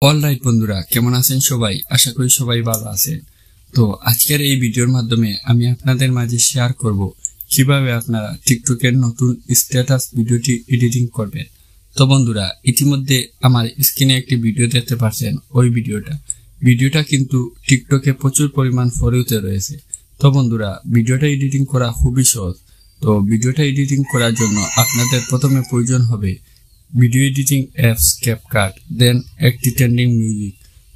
Alright বন্ধুরা, কেমন আছেন সবাই? আশা করি সবাই ভালো আছেন। তো আজকের এই ভিডিওর মাধ্যমে আমি আপনাদের মাঝে শেয়ার করব কিভাবে আপনারা টিকটকের নতুন স্ট্যাটাস ভিডিওটি এডিটিং করবেন। তো বন্ধুরা, ইতিমধ্যে আমার স্ক্রিনে একটি ভিডিও দেখতে পাচ্ছেন। ওই ভিডিওটা কিন্তু টিকটকে প্রচুর পরিমাণ ফলোতে রয়েছে। তো বন্ধুরা, ভিডিওটা এডিটিং করা খুবই সহজ। তো ভিডিওটা এডিটিং করার জন্য আপনাদের প্রথমে প্রয়োজন হবে ভিডিও এডিটিং অ্যাপস ক্যাপকাট, দেন একটি ট্রেন্ডিং মিউজিক।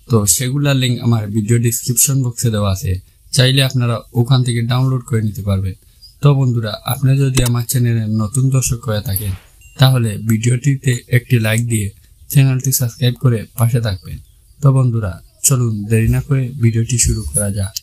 তো সেগুলোর লিঙ্ক আমার ভিডিও ডিসক্রিপশন বক্সে দেওয়া আছে, চাইলে আপনারা ওখান থেকে ডাউনলোড করে নিতে পারবেন। তো বন্ধুরা, আপনি যদি আমার চ্যানেলের নতুন দর্শক হয়ে থাকেন তাহলে ভিডিওটিতে একটি লাইক দিয়ে চ্যানেলটি সাবস্ক্রাইব করে পাশে থাকবেন। তো বন্ধুরা, চলুন দেরি না করে ভিডিওটি শুরু করা যাক।